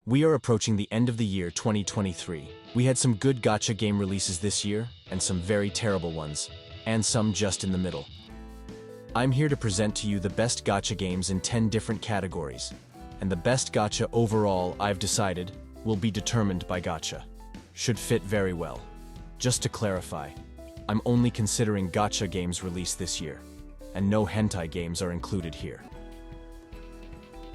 We are approaching the end of the year 2023. We had some good gacha game releases this year, and some very terrible ones, and some just in the middle. I'm here to present to you the best gacha games in 10 different categories, and the best gacha overall, I've decided, will be determined by gacha. Should fit very well. Just to clarify, I'm only considering gacha games released this year, and no hentai games are included here.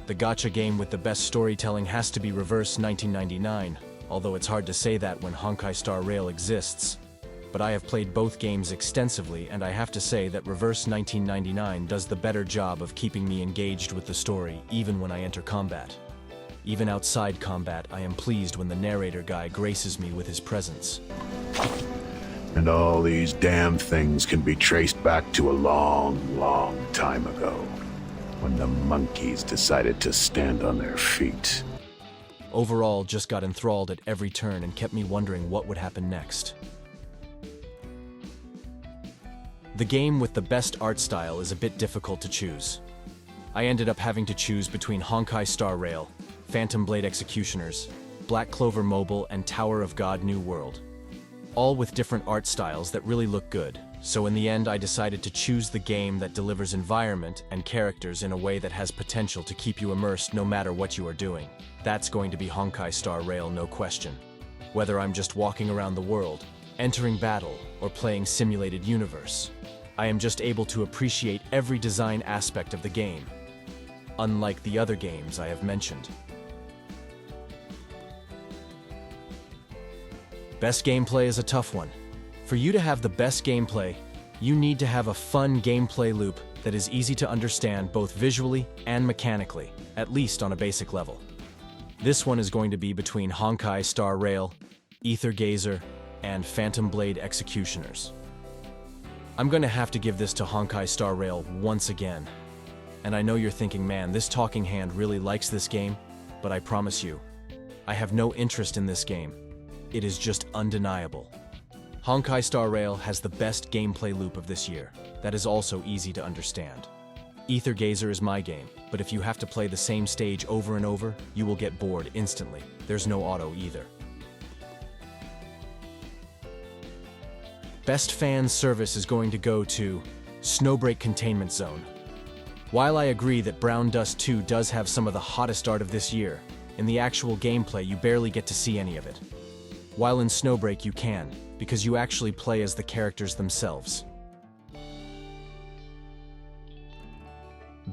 The gacha game with the best storytelling has to be Reverse 1999, although it's hard to say that when Honkai Star Rail exists. But I have played both games extensively, and I have to say that Reverse 1999 does the better job of keeping me engaged with the story even when I enter combat. Even outside combat, I am pleased when the narrator guy graces me with his presence. And all these damn things can be traced back to a long, long time ago, when the monkeys decided to stand on their feet. Overall, just got enthralled at every turn and kept me wondering what would happen next. The game with the best art style is a bit difficult to choose. I ended up having to choose between Honkai Star Rail, Phantom Blade Executioners, Black Clover Mobile, and Tower of God New World. All with different art styles that really look good, so in the end I decided to choose the game that delivers environment and characters in a way that has potential to keep you immersed no matter what you are doing. That's going to be Honkai Star Rail, no question. Whether I'm just walking around the world, entering battle, or playing simulated universe, I am just able to appreciate every design aspect of the game, unlike the other games I have mentioned. Best gameplay is a tough one. For you to have the best gameplay, you need to have a fun gameplay loop that is easy to understand both visually and mechanically, at least on a basic level. This one is going to be between Honkai Star Rail, Aether Gazer, and Phantom Blade Executioners. I'm going to have to give this to Honkai Star Rail once again. And I know you're thinking, man, this talking hand really likes this game, but I promise you, I have no interest in this game. It is just undeniable. Honkai Star Rail has the best gameplay loop of this year that is also easy to understand. Aether Gazer is my game, but if you have to play the same stage over and over, you will get bored instantly. There's no auto either. Best fan service is going to go to Snowbreak Containment Zone. While I agree that Brown Dust 2 does have some of the hottest art of this year, in the actual gameplay you barely get to see any of it. While in Snowbreak you can, because you actually play as the characters themselves.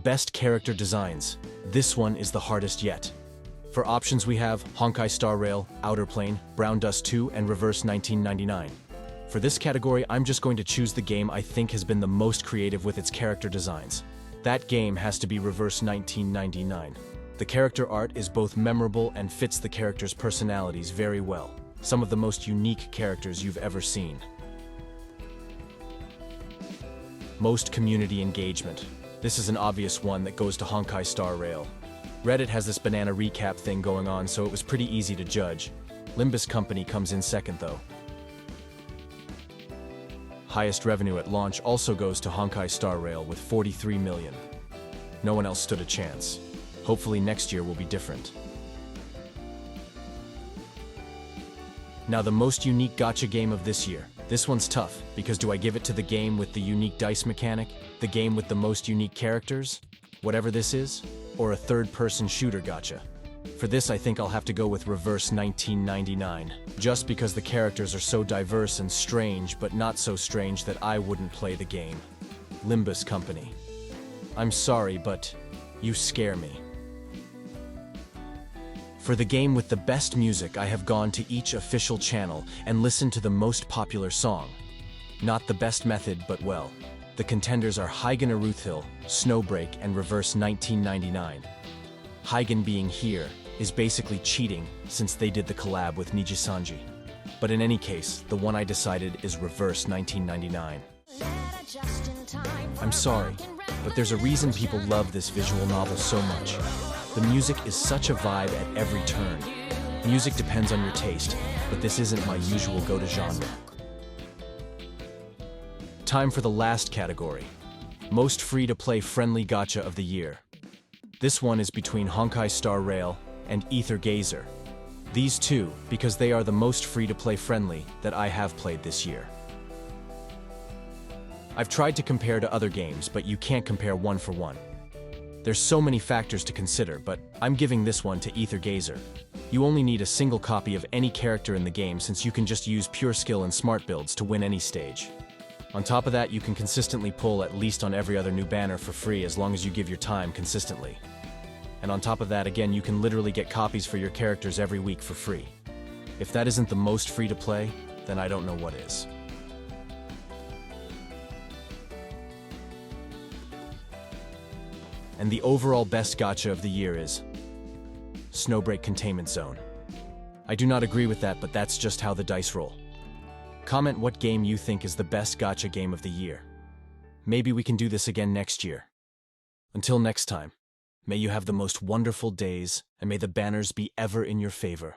Best character designs. This one is the hardest yet. For options we have Honkai Star Rail, Outer Plane, Brown Dust 2, and Reverse 1999. For this category, I'm just going to choose the game I think has been the most creative with its character designs. That game has to be Reverse 1999. The character art is both memorable and fits the characters' personalities very well. Some of the most unique characters you've ever seen. Most community engagement. This is an obvious one that goes to Honkai Star Rail. Reddit has this banana recap thing going on, so it was pretty easy to judge. Limbus Company comes in second though. Highest revenue at launch also goes to Honkai Star Rail with 43 million. No one else stood a chance. Hopefully next year will be different. Now the most unique gacha game of this year. This one's tough, because do I give it to the game with the unique dice mechanic, the game with the most unique characters, whatever this is, or a third-person shooter gacha? For this I think I'll have to go with Reverse 1999, just because the characters are so diverse and strange, but not so strange that I wouldn't play the game. Limbus Company. I'm sorry, but you scare me. For the game with the best music, I have gone to each official channel and listened to the most popular song. Not the best method, but well. The contenders are Hygen Aruthhill, Snowbreak, and Reverse 1999. Hygen being here is basically cheating since they did the collab with Nijisanji. But in any case, the one I decided is Reverse 1999. I'm sorry, but there's a reason people love this visual novel so much. The music is such a vibe at every turn. Music depends on your taste, but this isn't my usual go-to genre. Time for the last category. Most free-to-play friendly gacha of the year. This one is between Honkai Star Rail and Ether Gazer. These two, because they are the most free-to-play friendly that I have played this year. I've tried to compare to other games, but you can't compare one for one. There's so many factors to consider, but I'm giving this one to Ether Gazer. You only need a single copy of any character in the game since you can just use pure skill and smart builds to win any stage. On top of that, you can consistently pull at least on every other new banner for free as long as you give your time consistently. And on top of that, again, you can literally get copies for your characters every week for free. If that isn't the most free to play, then I don't know what is. And the overall best gacha of the year is Snowbreak Containment Zone. I do not agree with that, but that's just how the dice roll. Comment what game you think is the best gacha game of the year. Maybe we can do this again next year. Until next time, may you have the most wonderful days, and may the banners be ever in your favor.